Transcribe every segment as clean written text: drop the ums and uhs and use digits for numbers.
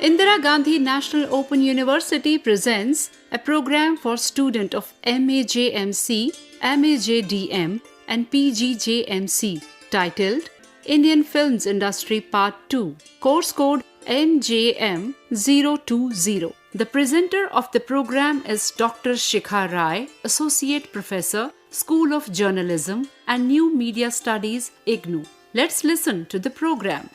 Indira Gandhi National Open University presents a program for students of MAJMC, MAJDM and PGJMC titled Indian Films Industry Part 2, course code NJM020. The presenter of the program is Dr. Shikha Rai, Associate Professor, School of Journalism and New Media Studies, IGNOU. Let's listen to the program.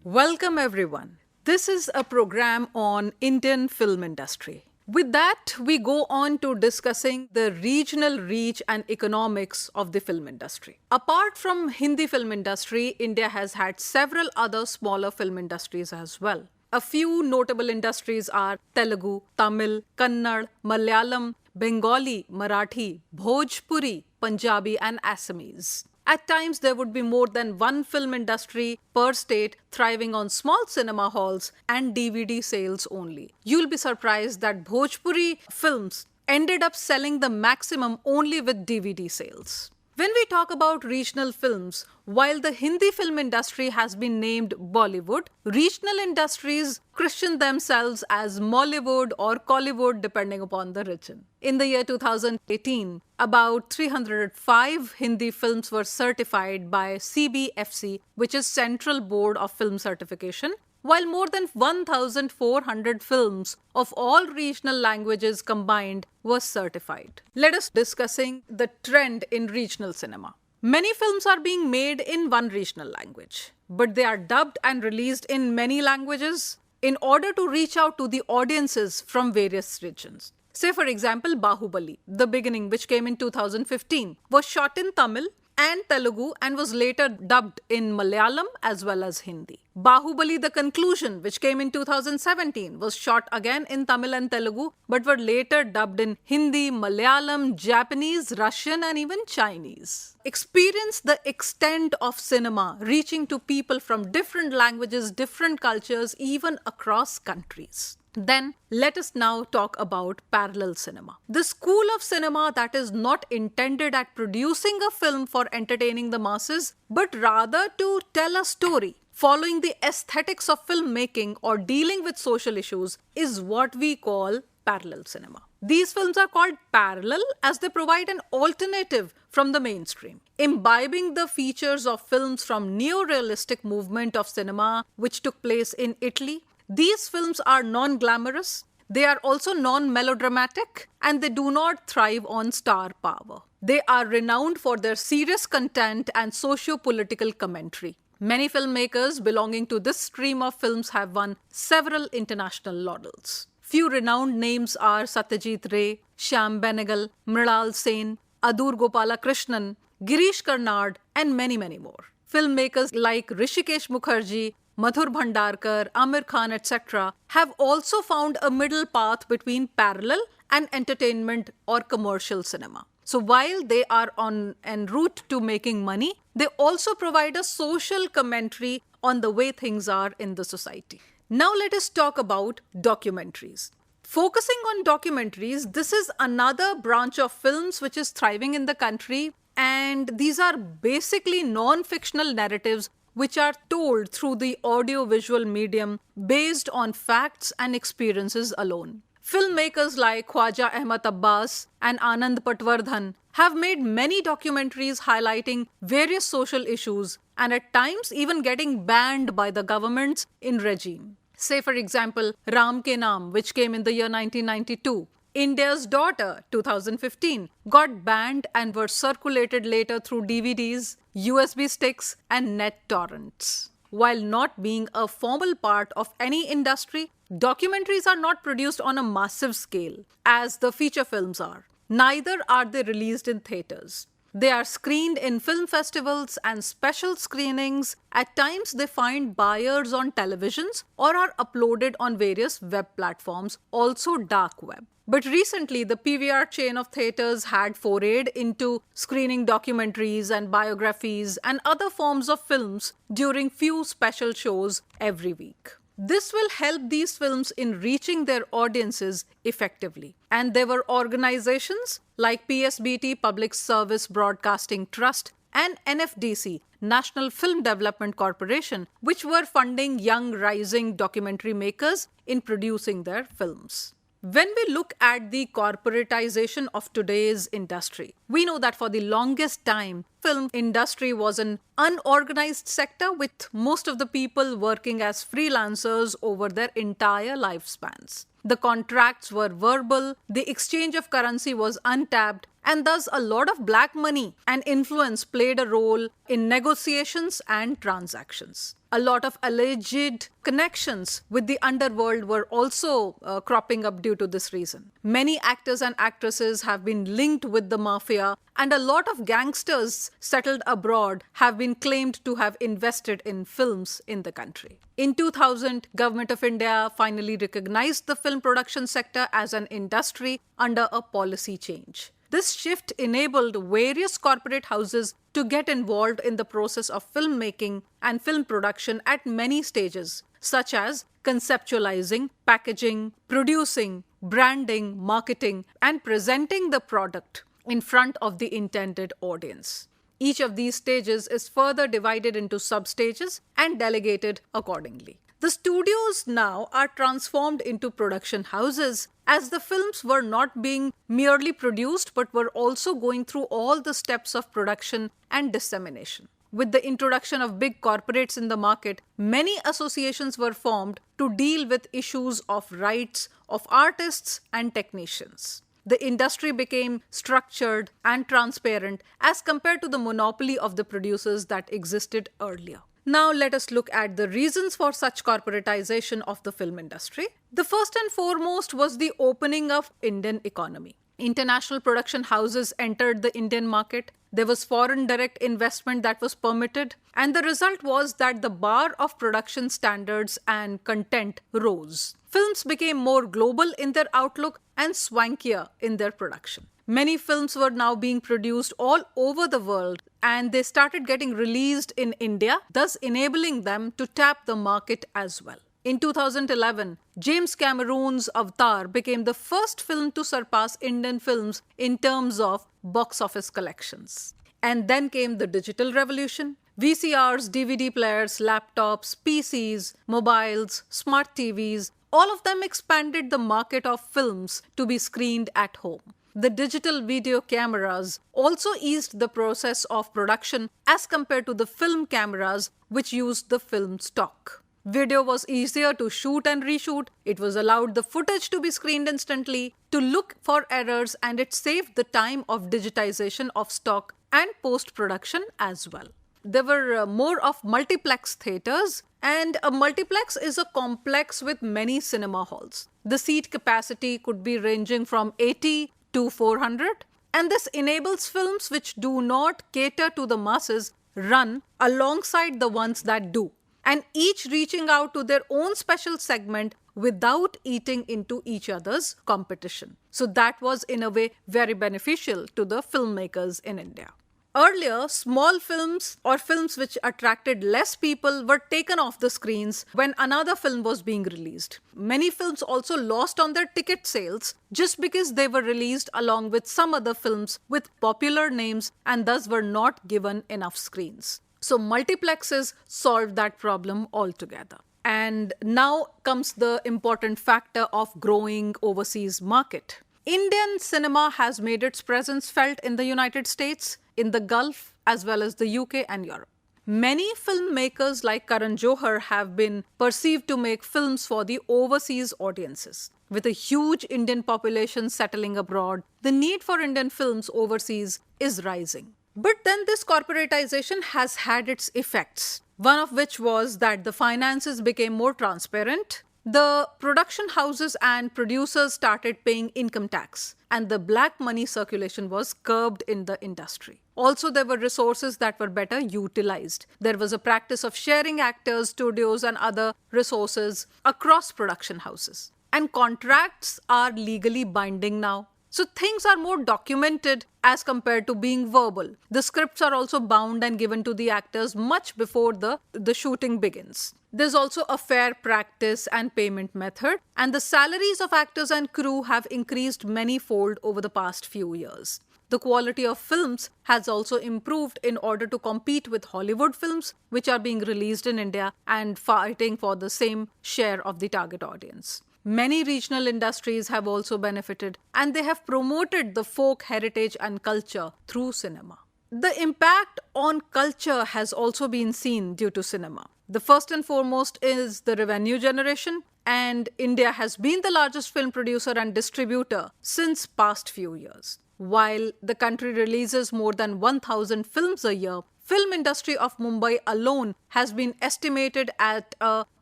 Welcome everyone. This is a program on Indian film industry. With that, we go on to discussing the regional reach and economics of the film industry. Apart from Hindi film industry, India has had several other smaller film industries as well. A few notable industries are Telugu, Tamil, Kannada, Malayalam, Bengali, Marathi, Bhojpuri, Punjabi and Assamese. At times, there would be more than one film industry per state thriving on small cinema halls and DVD sales only. You'll be surprised that Bhojpuri films ended up selling the maximum only with DVD sales. When we talk about regional films, while the Hindi film industry has been named Bollywood, regional industries christen themselves as Mollywood or Collywood depending upon the region. In the year 2018, about 305 Hindi films were certified by CBFC, which is Central Board of Film Certification, while more than 1,400 films of all regional languages combined were certified. Let us discussing the trend in regional cinema. Many films are being made in one regional language, but they are dubbed and released in many languages in order to reach out to the audiences from various regions. Say for example, Bahubali, The Beginning, which came in 2015, was shot in Tamil and Telugu and was later dubbed in Malayalam as well as Hindi. Bahubali The Conclusion, which came in 2017, was shot again in Tamil and Telugu but were later dubbed in Hindi, Malayalam, Japanese, Russian and even Chinese. Experience the extent of cinema reaching to people from different languages, different cultures, even across countries. Then let us now talk about parallel cinema. The school of cinema that is not intended at producing a film for entertaining the masses, but rather to tell a story following the aesthetics of filmmaking or dealing with social issues is what we call parallel cinema. These films are called parallel as they provide an alternative from the mainstream, imbibing the features of films from neo-realistic movement of cinema which took place in Italy. These films are non-glamorous, they are also non-melodramatic, and they do not thrive on star power. They are renowned for their serious content and socio-political commentary. Many filmmakers belonging to this stream of films have won several international laurels. Few renowned names are Satyajit Ray, Shyam Benegal, Mridal Sen, Adur Gopalakrishnan, Girish Karnad, and many more. Filmmakers like Hrishikesh Mukherjee, Madhur Bhandarkar, Amir Khan, etc. have also found a middle path between parallel and entertainment or commercial cinema. So while they are on en route to making money, they also provide a social commentary on the way things are in the society. Now let us talk about documentaries. Focusing on documentaries, this is another branch of films which is thriving in the country, and these are basically non-fictional narratives which are told through the audio-visual medium based on facts and experiences alone. Filmmakers like Khwaja Ahmad Abbas and Anand Patwardhan have made many documentaries highlighting various social issues and at times even getting banned by the governments in regime. Say for example, Ram Ke Naam, which came in the year 1992. India's Daughter, 2015, got banned and were circulated later through DVDs, USB sticks, and net torrents. While not being a formal part of any industry, documentaries are not produced on a massive scale, as the feature films are. Neither are they released in theatres. They are screened in film festivals and special screenings. At times, they find buyers on televisions or are uploaded on various web platforms, also dark web. But recently, the PVR chain of theatres had forayed into screening documentaries and biographies and other forms of films during few special shows every week. This will help these films in reaching their audiences effectively. And there were organizations like PSBT, Public Service Broadcasting Trust, and NFDC, National Film Development Corporation, which were funding young rising documentary makers in producing their films. When we look at the corporatization of today's industry, we know that for the longest time, film industry was an unorganized sector with most of the people working as freelancers over their entire lifespans. The contracts were verbal, the exchange of currency was untapped, and thus a lot of black money and influence played a role in negotiations and transactions. A lot of alleged connections with the underworld were also cropping up due to this reason. Many actors and actresses have been linked with the mafia, and a lot of gangsters settled abroad have been claimed to have invested in films in the country. In 2000, Government of India finally recognized the film production sector as an industry under a policy change. This shift enabled various corporate houses to get involved in the process of filmmaking and film production at many stages, such as conceptualizing, packaging, producing, branding, marketing, and presenting the product in front of the intended audience. Each of these stages is further divided into substages and delegated accordingly. The studios now are transformed into production houses as the films were not being merely produced but were also going through all the steps of production and dissemination. With the introduction of big corporates in the market, many associations were formed to deal with issues of rights of artists and technicians. The industry became structured and transparent as compared to the monopoly of the producers that existed earlier. Now let us look at the reasons for such corporatization of the film industry. The first and foremost was the opening of Indian economy. International production houses entered the Indian market. There was foreign direct investment that was permitted, and the result was that the bar of production standards and content rose. Films became more global in their outlook and swankier in their production. Many films were now being produced all over the world, and they started getting released in India, thus enabling them to tap the market as well. In 2011, James Cameron's Avatar became the first film to surpass Indian films in terms of box office collections. And then came the digital revolution. VCRs, DVD players, laptops, PCs, mobiles, smart TVs, all of them expanded the market of films to be screened at home. The digital video cameras also eased the process of production as compared to the film cameras which used the film stock. Video was easier to shoot and reshoot. It was allowed the footage to be screened instantly, to look for errors, and it saved the time of digitization of stock and post-production as well. There were more of multiplex theaters, and a multiplex is a complex with many cinema halls. The seat capacity could be ranging from 80 to 400, and this enables films which do not cater to the masses run alongside the ones that do, and each reaching out to their own special segment without eating into each other's competition. So that was in a way very beneficial to the filmmakers in India. Earlier, small films or films which attracted less people were taken off the screens when another film was being released. Many films also lost on their ticket sales just because they were released along with some other films with popular names and thus were not given enough screens. So multiplexes solved that problem altogether. And now comes the important factor of growing overseas market. Indian cinema has made its presence felt in the United States, in the Gulf, as well as the UK and Europe. Many filmmakers like Karan Johar have been perceived to make films for the overseas audiences. With a huge Indian population settling abroad, the need for Indian films overseas is rising. But then this corporatization has had its effects, one of which was that the finances became more transparent. The production houses and producers started paying income tax, and the black money circulation was curbed in the industry. Also, there were resources that were better utilized. There was a practice of sharing actors, studios, and other resources across production houses. And contracts are legally binding now. So things are more documented as compared to being verbal. The scripts are also bound and given to the actors much before the shooting begins. There's also a fair practice and payment method, and the salaries of actors and crew have increased many-fold over the past few years. the quality of films has also improved in order to compete with Hollywood films, which are being released in India and fighting for the same share of the target audience. Many regional industries have also benefited, and they have promoted the folk heritage and culture through cinema. The impact on culture has also been seen due to cinema. The first and foremost is the revenue generation, and India has been the largest film producer and distributor since past few years. While the country releases more than 1,000 films a year, film industry of Mumbai alone has been estimated at a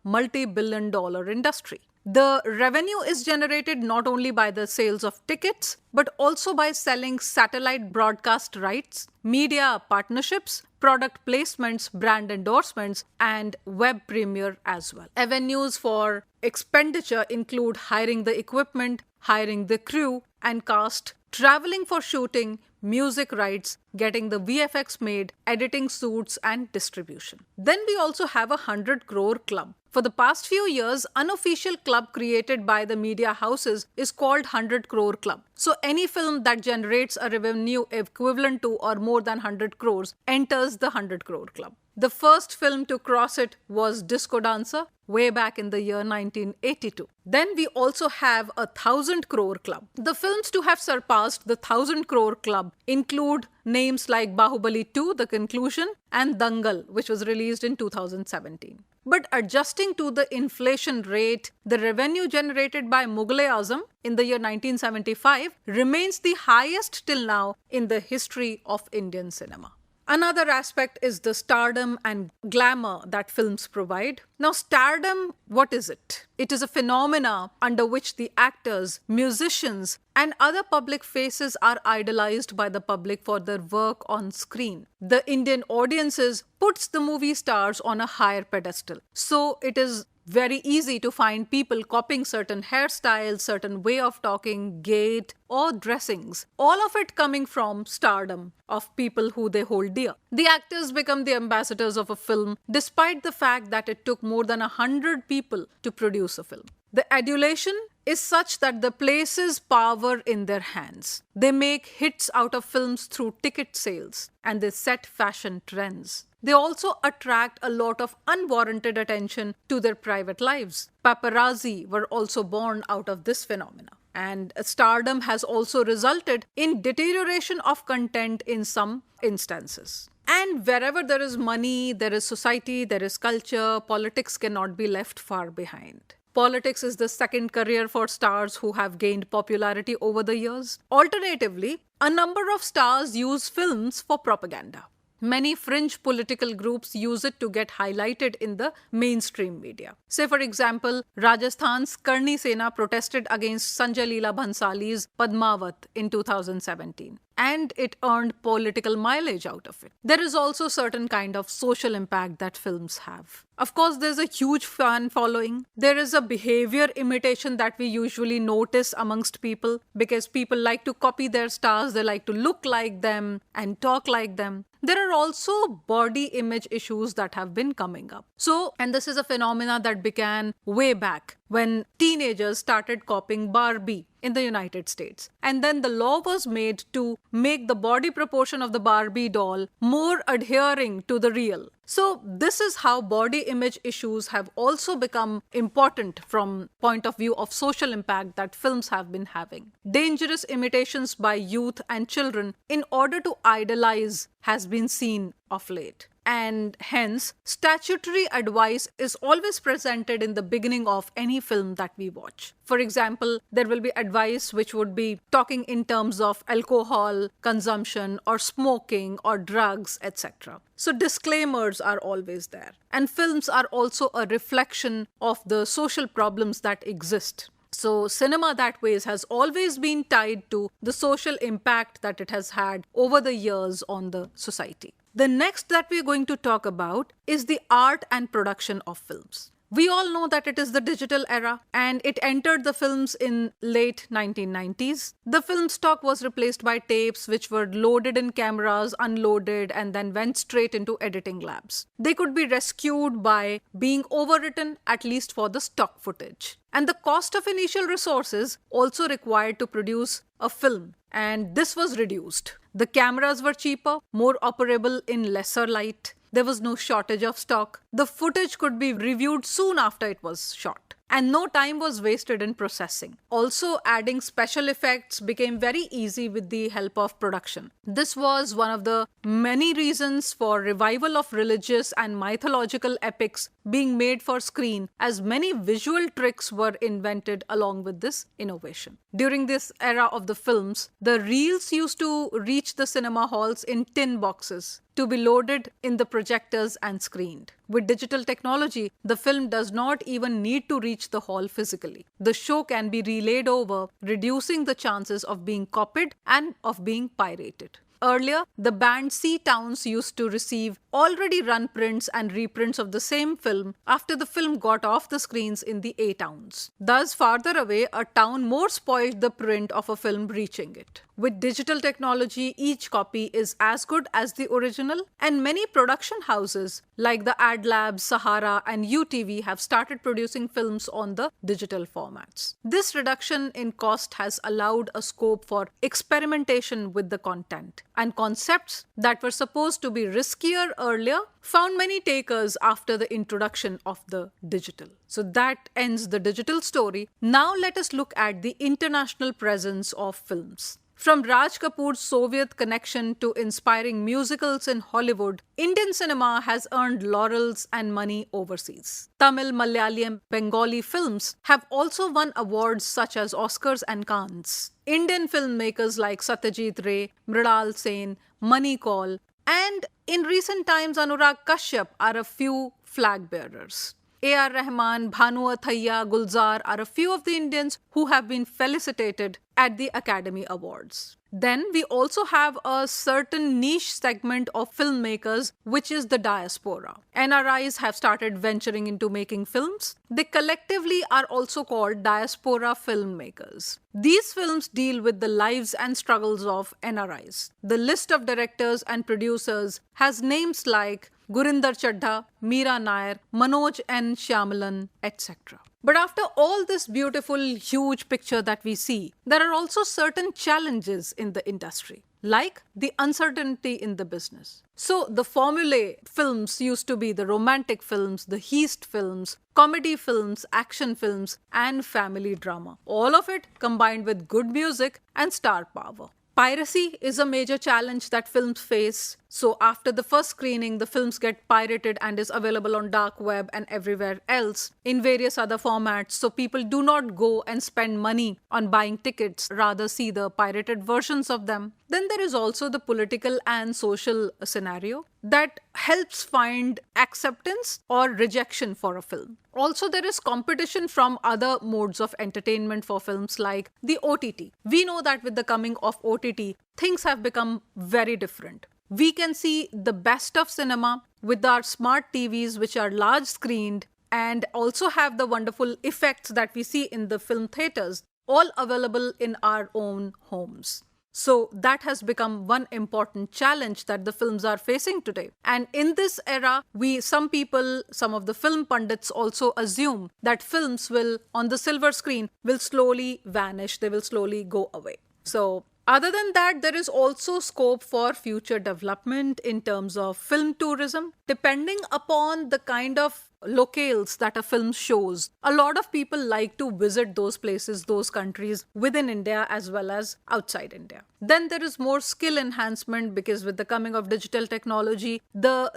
multi-billion-dollar industry. The revenue is generated not only by the sales of tickets, but also by selling satellite broadcast rights, media partnerships, product placements, brand endorsements, and web premiere as well. Avenues for expenditure include hiring the equipment, hiring the crew and cast, traveling for shooting, music rights, getting the VFX made, editing suits, and distribution. Then we also have a 100 crore club. For the past few years, unofficial club created by the media houses is called 100 crore club. So any film that generates a revenue equivalent to or more than 100 crores enters the 100 crore club. The first film to cross it was Disco Dancer, way back in the year 1982. Then we also have a 1,000 crore club. The films to have surpassed the 1,000 crore club include names like Bahubali 2, The Conclusion, and Dangal, which was released in 2017. But adjusting to the inflation rate, the revenue generated by Mughal-e-Azam in the year 1975 remains the highest till now in the history of Indian cinema. Another aspect is the stardom and glamour that films provide. Now, stardom, what is it? It is a phenomena under which the actors, musicians, and other public faces are idolized by the public for their work on screen. The Indian audiences puts the movie stars on a higher pedestal. So it is very easy to find people copying certain hairstyles, certain way of talking, gait, or dressings. All of it coming from stardom of people who they hold dear. The actors become the ambassadors of a film despite the fact that it took more than 100 people to produce a film. The adulation is such that the places power in their hands. They make hits out of films through ticket sales, and they set fashion trends. They also attract a lot of unwarranted attention to their private lives. Paparazzi were also born out of this phenomena. And stardom has also resulted in deterioration of content in some instances. And wherever there is money, there is society, there is culture, politics cannot be left far behind. Politics is the second career for stars who have gained popularity over the years. Alternatively, a number of stars use films for propaganda. Many fringe political groups use it to get highlighted in the mainstream media. Say, for example, Rajasthan's Karni Sena protested against Sanjay Leela Bhansali's Padmavat in 2017. And it earned political mileage out of it. There is also certain kind of social impact that films have. Of course, there's a huge fan following. There is a behavior imitation that we usually notice amongst people because people like to copy their stars, they like to look like them and talk like them. There are also body image issues that have been coming up. So, and this is a phenomena that began way back when teenagers started copying Barbie in the United States. And then the law was made to make the body proportion of the Barbie doll more adhering to the real. So this is how body image issues have also become important from point of view of social impact that films have been having. Dangerous imitations by youth and children in order to idolize has been seen of late. And hence, statutory advice is always presented in the beginning of any film that we watch. For example, there will be advice which would be talking in terms of alcohol consumption or smoking or drugs, etc. So disclaimers are always there. And films are also a reflection of the social problems that exist. So cinema that way has always been tied to the social impact that it has had over the years on the society. The next that we're going to talk about is the art and production of films. We all know that it is the digital era and it entered the films in late 1990s. The film stock was replaced by tapes which were loaded in cameras, unloaded, and then went straight into editing labs. They could be rescued by being overwritten, at least for the stock footage. And the cost of initial resources also required to produce a film and this was reduced. The cameras were cheaper, more operable in lesser light. There was no shortage of stock. The footage could be reviewed soon after it was shot, and no time was wasted in processing. Also, adding special effects became very easy with the help of production. This was one of the many reasons for revival of religious and mythological epics being made for screen, as many visual tricks were invented along with this innovation. During this era of the films, the reels used to reach the cinema halls in tin boxes to be loaded in the projectors and screened. With digital technology, the film does not even need to reach the hall physically. The show can be relayed over, reducing the chances of being copied and of being pirated. Earlier, the banned C towns used to receive already run prints and reprints of the same film after the film got off the screens in the A towns. Thus, farther away, a town more spoiled the print of a film reaching it. With digital technology, each copy is as good as the original, and many production houses like the Ad Labs, Sahara, and UTV have started producing films on the digital formats. This reduction in cost has allowed a scope for experimentation with the content, and concepts that were supposed to be riskier earlier found many takers after the introduction of the digital. So that ends the digital story. Now let us look at the international presence of films. From Raj Kapoor's Soviet connection to inspiring musicals in Hollywood, Indian cinema has earned laurels and money overseas. Tamil, Malayalam, Bengali films have also won awards such as Oscars and Cannes. Indian filmmakers like Satyajit Ray, Mridal Sen, Mani Kaul, and in recent times Anurag Kashyap are a few flag bearers. A.R. Rahman, Bhanu Athaiya, Gulzar are a few of the Indians who have been felicitated at the Academy Awards. Then we also have a certain niche segment of filmmakers, which is the diaspora. NRIs have started venturing into making films. They collectively are also called diaspora filmmakers. These films deal with the lives and struggles of NRIs. The list of directors and producers has names like Gurinder Chadha, Meera Nair, Manoj N. Shyamalan, etc. But after all this beautiful, huge picture that we see, there are also certain challenges in the industry, like the uncertainty in the business. So the formulae films used to be the romantic films, the heist films, comedy films, action films, and family drama. All of it combined with good music and star power. Piracy is a major challenge that films face. So after the first screening, the films get pirated and is available on dark web and everywhere else in various other formats. So people do not go and spend money on buying tickets, rather see the pirated versions of them. Then there is also the political and social scenario that helps find acceptance or rejection for a film. Also, there is competition from other modes of entertainment for films like the OTT. We know that with the coming of OTT, things have become very different. We can see the best of cinema with our smart TVs, which are large screened and also have the wonderful effects that we see in the film theaters, all available in our own homes. So that has become one important challenge that the films are facing today. And in this era, some of the film pundits also assume that films will, on the silver screen, will slowly vanish. They will slowly go away. So other than that, there is also scope for future development in terms of film tourism, depending upon the kind of locales that a film shows. A lot of people like to visit those places, those countries within India as well as outside India. Then there is more skill enhancement because with the coming of digital technology,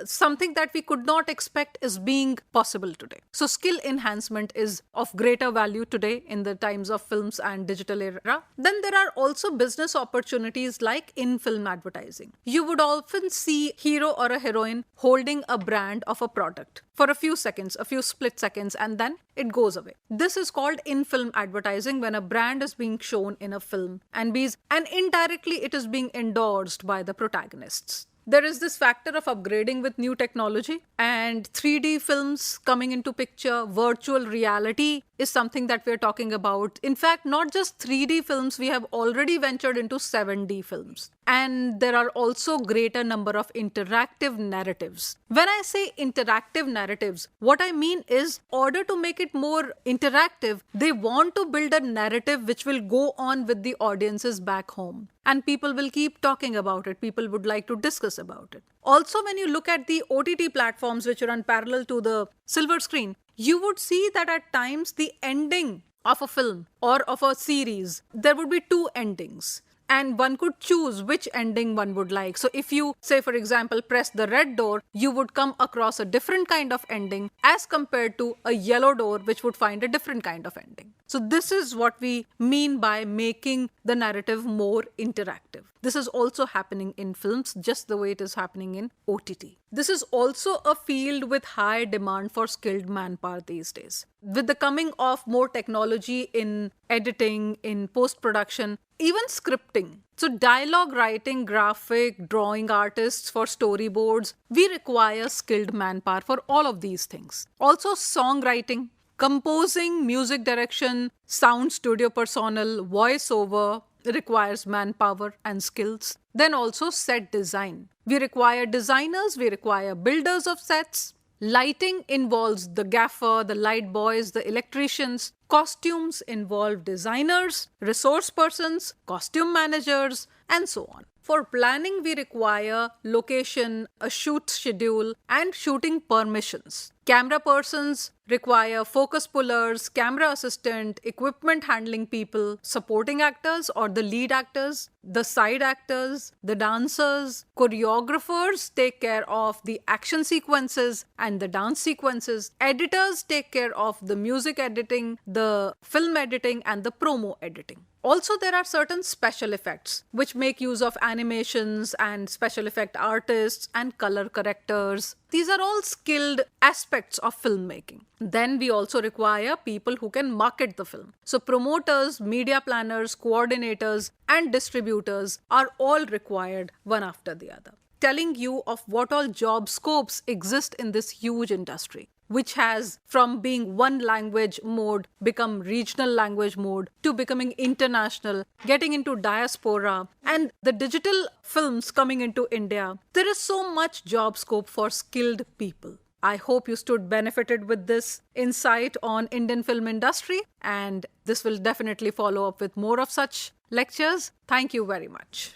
something that we could not expect is being possible today. So skill enhancement is of greater value today in the times of films and digital era. Then there are also business opportunities like in film advertising. You would often see hero or a heroine holding a brand of a product for a few seconds, a few split seconds, and then it goes away. This is called in-film advertising when a brand is being shown in a film and indirectly it is being endorsed by the protagonists. There is this factor of upgrading with new technology and 3D films coming into picture. Virtual reality is something that we're talking about. In fact, not just 3D films, we have already ventured into 7D films. And there are also greater number of interactive narratives. When I say interactive narratives, what I mean is, order to make it more interactive, they want to build a narrative which will go on with the audiences back home. And people will keep talking about it. People would like to discuss about it. Also, when you look at the OTT platforms which run parallel to the silver screen, you would see that at times the ending of a film or of a series, there would be two endings. And one could choose which ending one would like. So if you, say for example, press the red door, you would come across a different kind of ending as compared to a yellow door, which would find a different kind of ending. So this is what we mean by making the narrative more interactive. This is also happening in films, just the way it is happening in OTT. This is also a field with high demand for skilled manpower these days. With the coming of more technology in editing, in post-production, even scripting. So dialogue writing, graphic, drawing artists for storyboards, we require skilled manpower for all of these things. Also songwriting, composing, music direction, sound studio personnel, voiceover requires manpower and skills. Then also set design. We require designers, we require builders of sets. Lighting involves the gaffer, the light boys, the electricians. Costumes involve designers, resource persons, costume managers, and so on. For planning, we require location, a shoot schedule, and shooting permissions. Camera persons require focus pullers, camera assistant, equipment handling people, supporting actors or the lead actors, the side actors, the dancers. Choreographers take care of the action sequences and the dance sequences. Editors take care of the music editing, the film editing, and the promo editing. Also, there are certain special effects which make use of animations and special effect artists and color correctors. These are all skilled aspects of filmmaking. Then we also require people who can market the film. So promoters, media planners, coordinators, and distributors are all required one after the other. Telling you of what all job scopes exist in this huge industry, which has from being one language mode become regional language mode to becoming international, getting into diaspora, and the digital films coming into India. There is so much job scope for skilled people. I hope you stood benefited with this insight on Indian film industry, and this will definitely follow up with more of such lectures. Thank you very much.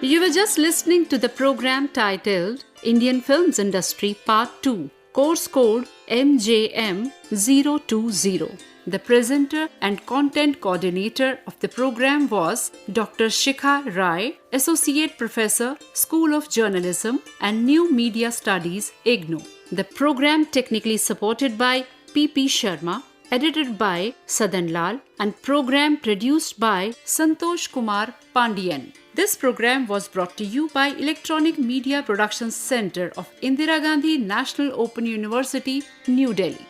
You were just listening to the program titled Indian Films Industry Part 2, Course Code MJM020. The presenter and content coordinator of the program was Dr. Shikha Rai, Associate Professor, School of Journalism and New Media Studies, IGNOU. The program technically supported by P.P. Sharma, edited by Sadan Lal, and program produced by Santosh Kumar Pandian. This program was brought to you by Electronic Media Productions Center of Indira Gandhi National Open University, New Delhi.